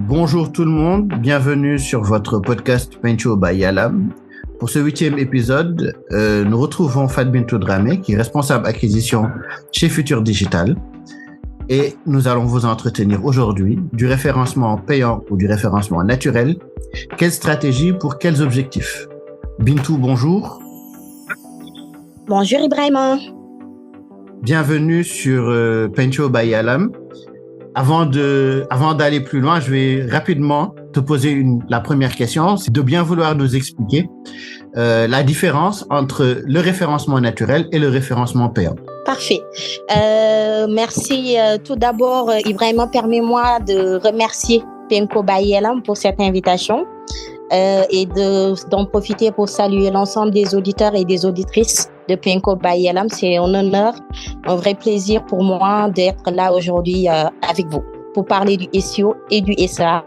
Bonjour tout le monde, bienvenue sur votre podcast Pencho by Yalam. Pour ce 8e épisode, nous retrouvons Fat Bintou Dramé, qui est responsable acquisition chez Futur Digital. Et nous allons vous entretenir aujourd'hui du référencement payant ou du référencement naturel. Quelle stratégie pour quels objectifs? Bintou, bonjour. Bonjour Ibrahima. Bienvenue sur Pencho by Yalam. Avant d'aller plus loin, je vais rapidement te poser la première question. C'est de bien vouloir nous expliquer la différence entre le référencement naturel et le référencement payant. Parfait. Merci. Tout d'abord, Ibrahima, permets-moi de remercier Pencho by Yalam pour cette invitation et d'en profiter pour saluer l'ensemble des auditeurs et des auditrices de Pencho by Yalam. C'est un honneur, un vrai plaisir pour moi d'être là aujourd'hui avec vous pour parler du SEO et du SEA,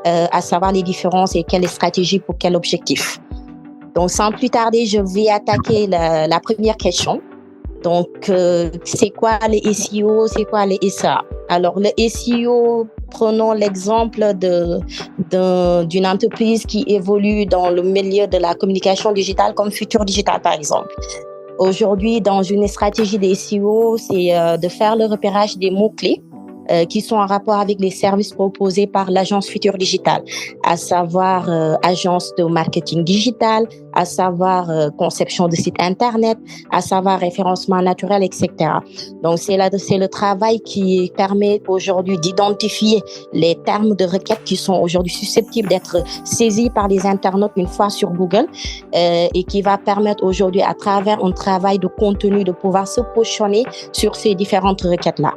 à savoir les différences et quelles stratégies pour quel objectif. Donc, sans plus tarder, je vais attaquer la première question. Donc, c'est quoi les SEO, c'est quoi les SEA? Alors, le SEO, prenons l'exemple d'une entreprise qui évolue dans le milieu de la communication digitale comme Futur Digital, par exemple. Aujourd'hui, dans une stratégie des SEO, c'est de faire le repérage des mots-clés qui sont en rapport avec les services proposés par l'agence Futur Digital, à savoir agence de marketing digital, à savoir conception de site internet, à savoir référencement naturel, etc. Donc, c'est le travail qui permet aujourd'hui d'identifier les termes de requête qui sont aujourd'hui susceptibles d'être saisis par les internautes une fois sur Google et qui va permettre aujourd'hui, à travers un travail de contenu, de pouvoir se positionner sur ces différentes requêtes-là.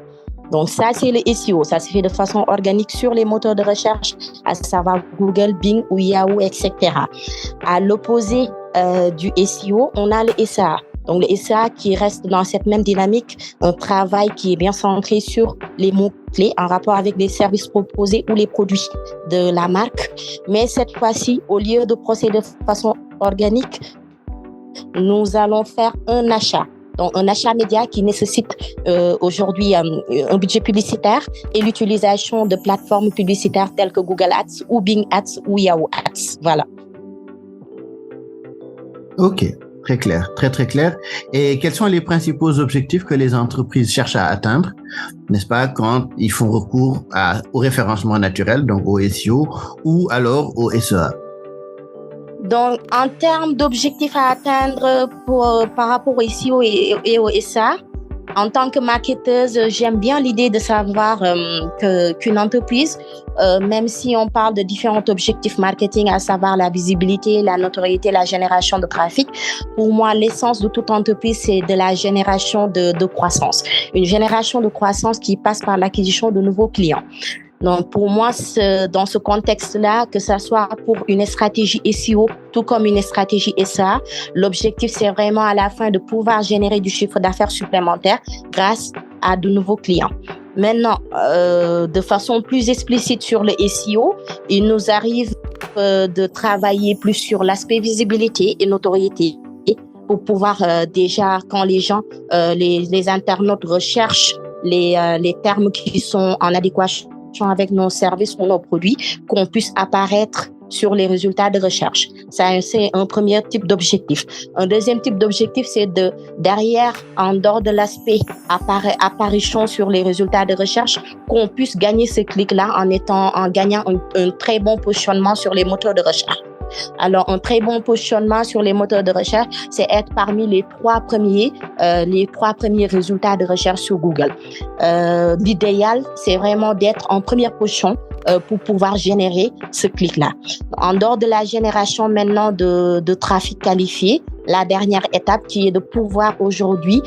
Donc ça, c'est le SEO. Ça se fait de façon organique sur les moteurs de recherche, à savoir Google, Bing ou Yahoo, etc. À l'opposé du SEO, on a le SEA. Donc le SEA qui reste dans cette même dynamique, un travail qui est bien centré sur les mots-clés en rapport avec les services proposés ou les produits de la marque. Mais cette fois-ci, au lieu de procéder de façon organique, nous allons faire un achat. Donc, un achat média qui nécessite aujourd'hui un budget publicitaire et l'utilisation de plateformes publicitaires telles que Google Ads ou Bing Ads ou Yahoo Ads. Voilà. Ok, très clair, très très clair. Et quels sont les principaux objectifs que les entreprises cherchent à atteindre, n'est-ce pas, quand ils font recours au référencement naturel, donc au SEO, ou alors au SEA? Donc, en termes d'objectifs à atteindre par rapport au SEO et au SEA, en tant que marketeuse, j'aime bien l'idée de savoir qu'une entreprise, même si on parle de différents objectifs marketing, à savoir la visibilité, la notoriété, la génération de trafic, pour moi, l'essence de toute entreprise, c'est de la génération de croissance. Une génération de croissance qui passe par l'acquisition de nouveaux clients. Donc, pour moi, dans ce contexte-là, que ça soit pour une stratégie SEO, tout comme une stratégie SEA, l'objectif, c'est vraiment à la fin de pouvoir générer du chiffre d'affaires supplémentaire grâce à de nouveaux clients. Maintenant, de façon plus explicite sur le SEO, il nous arrive de travailler plus sur l'aspect visibilité et notoriété pour pouvoir déjà, quand les gens, les internautes recherchent les termes qui sont en adéquation avec nos services ou nos produits, qu'on puisse apparaître sur les résultats de recherche. Ça, c'est un premier type d'objectif. Un deuxième type d'objectif, c'est derrière, en dehors de l'aspect apparition sur les résultats de recherche, qu'on puisse gagner ce clic-là en gagnant un très bon positionnement sur les moteurs de recherche. Alors, un très bon positionnement sur les moteurs de recherche, c'est être parmi les trois premiers résultats de recherche sur Google. L'idéal, c'est vraiment d'être en première position pour pouvoir générer ce clic-là. En dehors de la génération maintenant de trafic qualifié, la dernière étape qui est de pouvoir aujourd'hui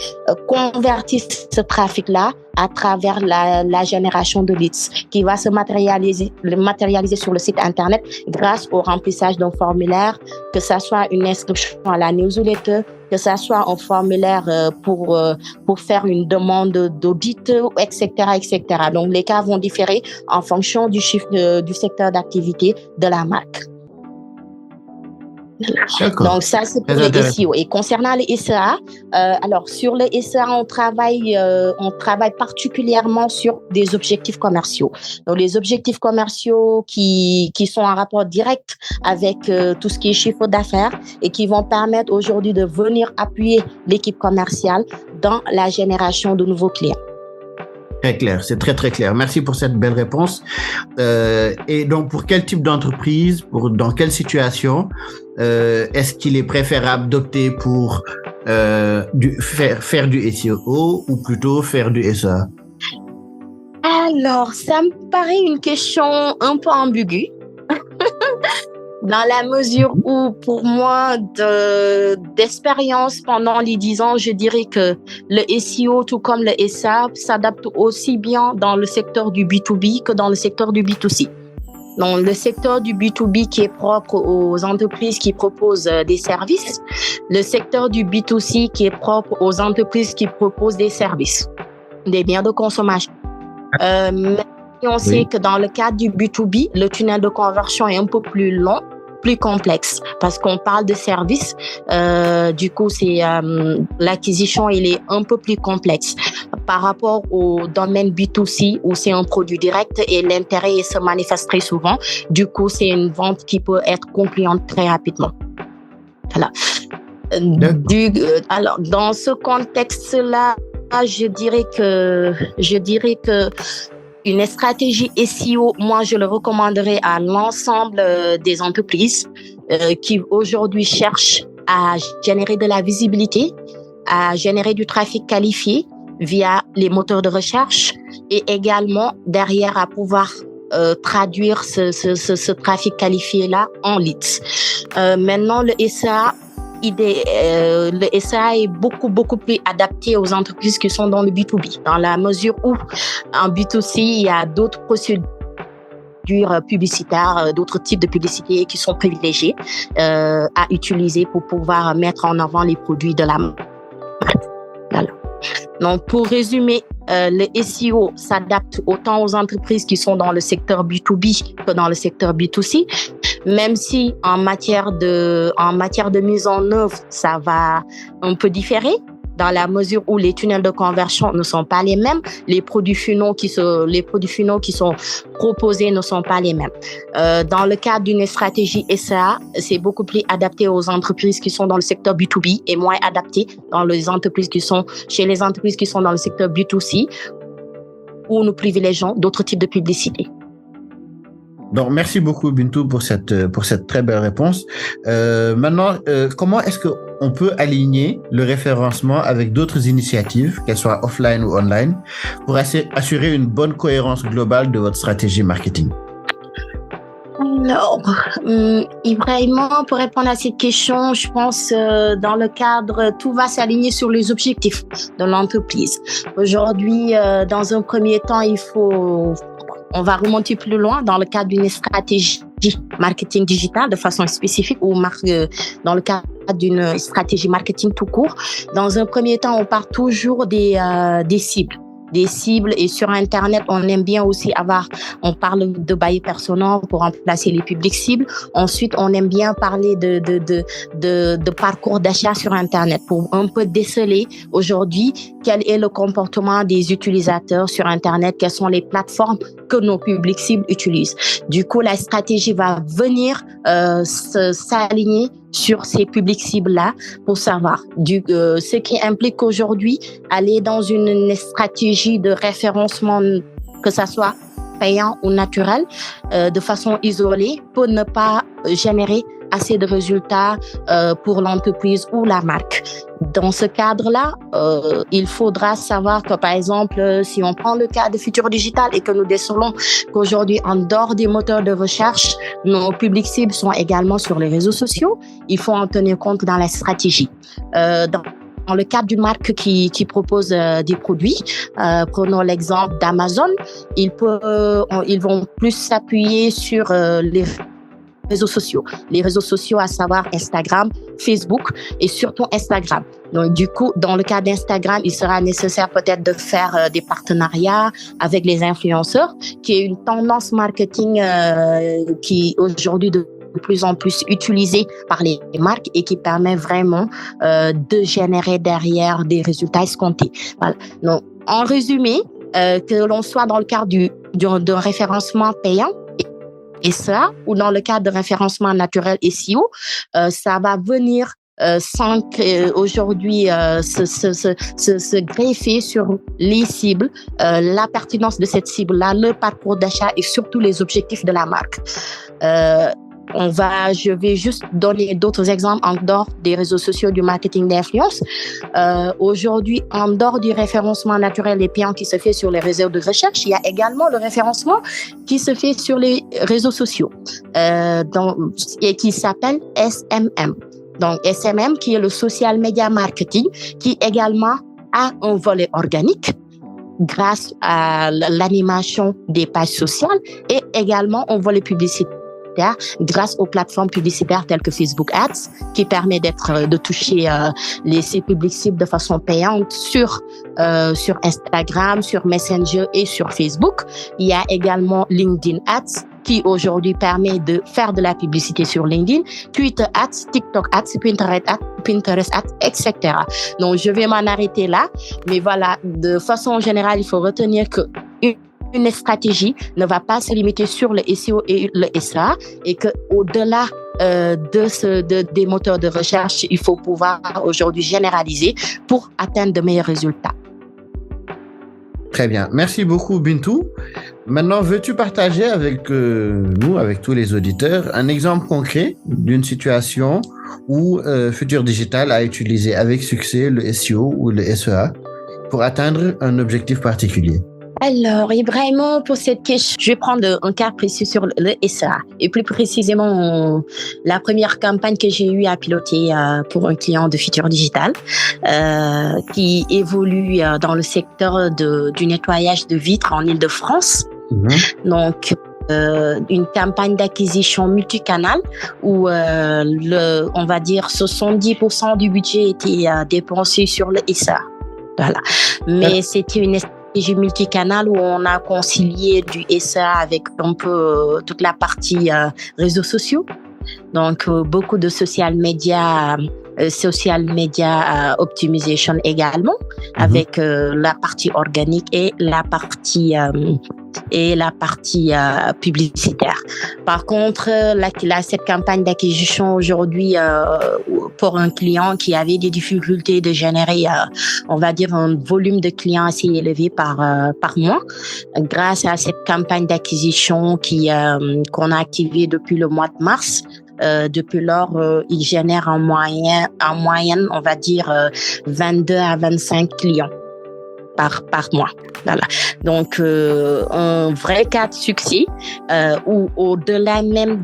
convertir ce trafic-là à travers la génération de leads qui va se matérialiser sur le site internet grâce au remplissage d'un formulaire, que ça soit une inscription à la newsletter, que ça soit un formulaire pour faire une demande d'audit, etc., etc. Donc, les cas vont différer en fonction du chiffre du secteur d'activité de la marque. D'accord. Donc ça, c'est pour Très le intéressant. SEO. Et concernant le SEA, alors sur le SEA, on travaille particulièrement sur des objectifs commerciaux. Donc les objectifs commerciaux qui sont en rapport direct avec tout ce qui est chiffre d'affaires et qui vont permettre aujourd'hui de venir appuyer l'équipe commerciale dans la génération de nouveaux clients. Très clair, c'est très très clair. Merci pour cette belle réponse. Et donc, pour quel type d'entreprise, dans quelle situation, est-ce qu'il est préférable d'opter pour faire du SEO ou plutôt faire du SEA? Alors, ça me paraît une question un peu ambiguë. Dans la mesure où, pour moi, d'expérience pendant les 10 ans, je dirais que le SEO, tout comme le SEA, s'adapte aussi bien dans le secteur du B2B que dans le secteur du B2C. Dans le secteur du B2B qui est propre aux entreprises qui proposent des services, le secteur du B2C qui est propre aux entreprises qui proposent des services, des biens de consommation. Mais on sait que dans le cadre du B2B, le tunnel de conversion est un peu plus long, plus complexe, parce qu'on parle de services. Du coup, l'acquisition, il est un peu plus complexe par rapport au domaine B2C où c'est un produit direct et l'intérêt se manifeste très souvent. Du coup, c'est une vente qui peut être concluante très rapidement. Voilà. Alors, dans ce contexte-là, je dirais que une stratégie SEO, moi, je le recommanderais à l'ensemble des entreprises qui aujourd'hui cherchent à générer de la visibilité, à générer du trafic qualifié via les moteurs de recherche et également derrière à pouvoir traduire ce trafic qualifié-là en leads. Maintenant, le SEA, le SEA est beaucoup plus adapté aux entreprises qui sont dans le B2B, dans la mesure où en B2C, il y a d'autres procédures publicitaires, d'autres types de publicités qui sont privilégiées à utiliser pour pouvoir mettre en avant les produits de la marque. Voilà. Donc, pour résumer, le SEO s'adapte autant aux entreprises qui sont dans le secteur B2B que dans le secteur B2C, même si en matière de mise en œuvre, ça va un peu différer dans la mesure où les tunnels de conversion ne sont pas les mêmes, les produits finaux qui sont proposés ne sont pas les mêmes. Dans le cadre d'une stratégie SEA, c'est beaucoup plus adapté aux entreprises qui sont dans le secteur B2B et moins adapté chez les entreprises qui sont dans le secteur B2C où nous privilégions d'autres types de publicités. Donc, merci beaucoup, Bintou, pour cette très belle réponse. Maintenant, comment est-ce qu'on peut aligner le référencement avec d'autres initiatives, qu'elles soient offline ou online, pour assurer une bonne cohérence globale de votre stratégie marketing? Alors, Ibrahima, pour répondre à cette question, je pense dans le cadre, tout va s'aligner sur les objectifs de l'entreprise. Aujourd'hui, dans un premier temps, on va remonter plus loin dans le cadre d'une stratégie marketing digital de façon spécifique ou dans le cadre d'une stratégie marketing tout court. Dans un premier temps, on part toujours des cibles. Des cibles et sur Internet, on aime bien aussi on parle de buyer persona pour remplacer les publics cibles. Ensuite, on aime bien parler de parcours d'achat sur Internet pour un peu déceler aujourd'hui quel est le comportement des utilisateurs sur Internet, quelles sont les plateformes que nos publics cibles utilisent. Du coup, la stratégie va venir s'aligner sur ces publics cibles-là pour savoir. Ce qui implique aujourd'hui aller dans une stratégie de référencement, que ça soit payant ou naturel, de façon isolée, pour ne pas générer assez de résultats pour l'entreprise ou la marque. Dans ce cadre-là, il faudra savoir que, par exemple, si on prend le cas de Futur Digital et que nous décelons qu'aujourd'hui, en dehors des moteurs de recherche, nos publics cibles sont également sur les réseaux sociaux, il faut en tenir compte dans la stratégie. Dans le cadre d'une marque qui propose des produits, prenons l'exemple d'Amazon, ils vont plus s'appuyer sur les réseaux sociaux. Les réseaux sociaux, à savoir Instagram, Facebook et surtout Instagram. Donc, du coup, dans le cas d'Instagram, il sera nécessaire peut-être de faire des partenariats avec les influenceurs, qui est une tendance marketing qui aujourd'hui de plus en plus utilisé par les marques et qui permet vraiment de générer derrière des résultats escomptés. Voilà. Donc, en résumé, que l'on soit dans le cadre d'un référencement payant et ça, ou dans le cadre de référencement naturel SEO, ça va venir sans qu'aujourd'hui se greffer sur les cibles, la pertinence de cette cible-là, le parcours d'achat et surtout les objectifs de la marque. Je vais juste donner d'autres exemples en dehors des réseaux sociaux du marketing d'influence. Aujourd'hui, en dehors du référencement naturel et payant qui se fait sur les réseaux de recherche, il y a également le référencement qui se fait sur les réseaux sociaux, et qui s'appelle SMM. Donc, SMM, qui est le social media marketing, qui également a un volet organique grâce à l'animation des pages sociales et également un volet publicitaire grâce aux plateformes publicitaires telles que Facebook Ads, qui permet de toucher ces publics cibles de façon payante sur Instagram, sur Messenger et sur Facebook. Il y a également LinkedIn Ads, qui aujourd'hui permet de faire de la publicité sur LinkedIn, Twitter Ads, TikTok Ads, Pinterest Ads, etc. Donc, je vais m'en arrêter là. Mais voilà, de façon générale, il faut retenir que une stratégie ne va pas se limiter sur le SEO et le SEA et que au-delà des moteurs de recherche, il faut pouvoir aujourd'hui généraliser pour atteindre de meilleurs résultats. Très bien. Merci beaucoup, Bintou. Maintenant, veux-tu partager avec nous, avec tous les auditeurs, un exemple concret d'une situation où Futur Digital a utilisé avec succès le SEO ou le SEA pour atteindre un objectif particulier? Alors, Ibrahim, pour cette question, je vais prendre un cas précis sur le SEA et plus précisément la première campagne que j'ai eu à piloter pour un client de Futur Digital qui évolue dans le secteur du nettoyage de vitres en Île-de-France. Donc, une campagne d'acquisition multicanal où on va dire 70% du budget était dépensé sur le SEA. Voilà. Mais c'était une stratégie multicanal où on a concilié du SEA avec un peu toute la partie réseaux sociaux. Donc, beaucoup de social media optimization également, avec la partie organique et la partie publicitaire. Par contre, cette campagne d'acquisition aujourd'hui pour un client qui avait des difficultés de générer, on va dire, un volume de clients assez élevé par mois, grâce à cette campagne d'acquisition qu'on a activée depuis le mois de mars. Depuis lors, il génère en moyenne, on va dire, 22 à 25 clients par mois. Voilà. Donc, un vrai cas de succès où au-delà même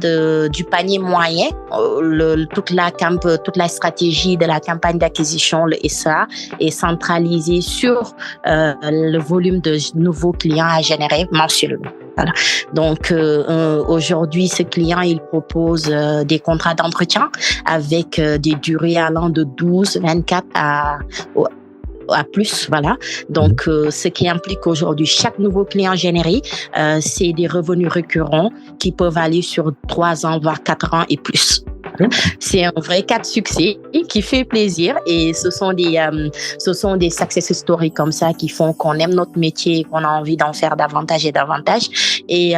du panier moyen, toute la stratégie de la campagne d'acquisition, le SEA, est centralisée sur le volume de nouveaux clients à générer mensuellement. Voilà. Donc, aujourd'hui, ce client, il propose des contrats d'entretien avec des durées allant de 12, 24 à plus, voilà. Donc, ce qui implique aujourd'hui chaque nouveau client généré, c'est des revenus récurrents qui peuvent aller sur 3 ans, voire 4 ans et plus. C'est un vrai cas de succès qui fait plaisir et ce sont des success stories comme ça qui font qu'on aime notre métier et qu'on a envie d'en faire davantage et davantage et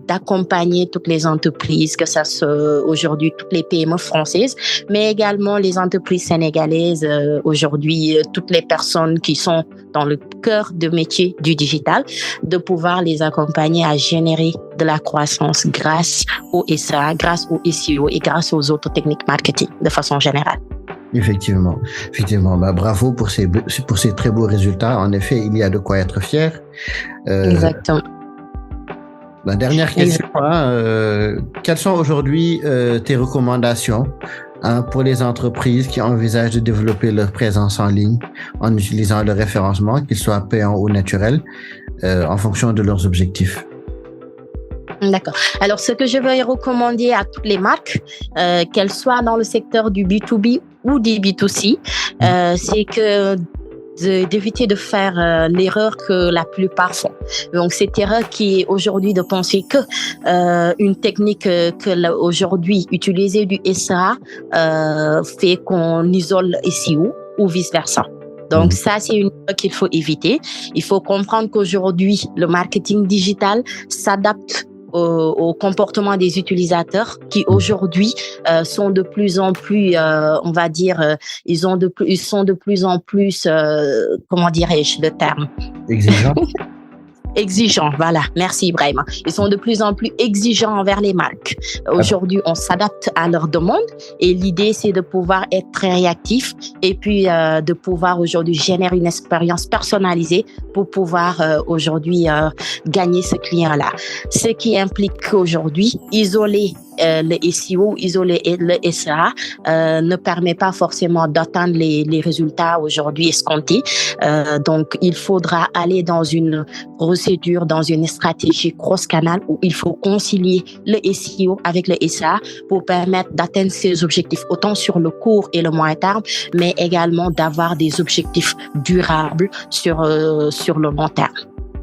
d'accompagner toutes les entreprises, que ça soit aujourd'hui toutes les PME françaises, mais également les entreprises sénégalaises, aujourd'hui toutes les personnes qui sont dans le cœur de métier du digital, de pouvoir les accompagner à générer de la croissance grâce au SEA, grâce au SEO et grâce aux autres techniques marketing de façon générale. Effectivement. Bah, bravo pour ces très beaux résultats. En effet, il y a de quoi être fier. Exactement. La dernière question, quelles sont aujourd'hui tes recommandations pour les entreprises qui envisagent de développer leur présence en ligne en utilisant le référencement, qu'il soit payant ou naturel, en fonction de leurs objectifs? D'accord. Alors, ce que je vais recommander à toutes les marques, qu'elles soient dans le secteur du B2B ou du B2C, c'est que d'éviter de faire l'erreur que la plupart font. Donc, cette erreur qui est aujourd'hui de penser que une technique que aujourd'hui utilisée du SEA fait qu'on isole SEO ou vice-versa. Donc, ça, c'est une chose qu'il faut éviter. Il faut comprendre qu'aujourd'hui, le marketing digital s'adapte au comportement des utilisateurs qui aujourd'hui sont de plus en plus, on va dire, ils sont de plus en plus, comment dirais-je le terme? Exigeants, voilà. Merci Ibrahima. Ils sont de plus en plus exigeants envers les marques. Aujourd'hui, on s'adapte à leurs demandes et l'idée, c'est de pouvoir être très réactif et puis de pouvoir aujourd'hui générer une expérience personnalisée pour pouvoir aujourd'hui gagner ce client-là. Ce qui implique aujourd'hui isoler le SEO, isoler le SEA ne permet pas forcément d'atteindre les résultats aujourd'hui escomptés. Donc, il faudra aller dans une procédure, dans une stratégie cross-canal où il faut concilier le SEO avec le SEA pour permettre d'atteindre ces objectifs autant sur le court et le moyen terme, mais également d'avoir des objectifs durables sur le long terme.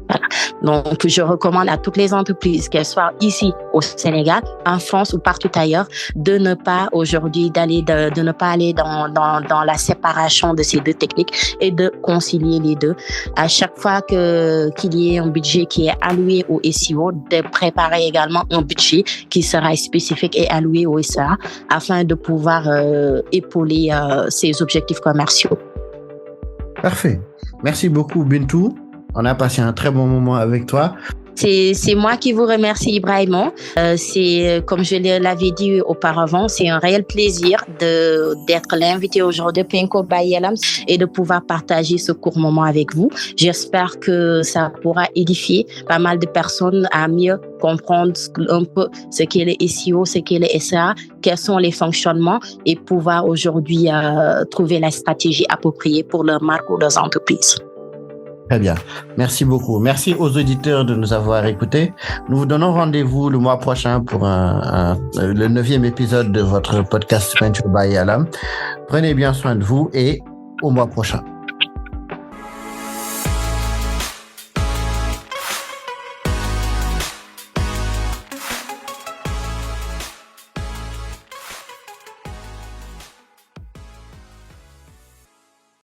Voilà. Donc, je recommande à toutes les entreprises, qu'elles soient ici au Sénégal, en France ou partout ailleurs, de ne pas aujourd'hui de ne pas aller dans la séparation de ces deux techniques et de concilier les deux. À chaque fois qu'il y ait un budget qui est alloué au SEO, de préparer également un budget qui sera spécifique et alloué au SEA afin de pouvoir épauler ces objectifs commerciaux. Parfait. Merci beaucoup, Bintou. On a passé un très bon moment avec toi. C'est moi qui vous remercie, Ibrahima. C'est, comme je l'avais dit auparavant, c'est un réel plaisir d'être l'invité aujourd'hui de Penco by Yalam et de pouvoir partager ce court moment avec vous. J'espère que ça pourra édifier pas mal de personnes à mieux comprendre un peu ce qu'est le SEO, ce qu'est le SEA, quels sont les fonctionnements et pouvoir aujourd'hui trouver la stratégie appropriée pour leur marque ou leurs entreprises. Très bien. Merci beaucoup. Merci aux auditeurs de nous avoir écoutés. Nous vous donnons rendez-vous le mois prochain pour le 9e épisode de votre podcast Pencho by Yalam. Prenez bien soin de vous et au mois prochain.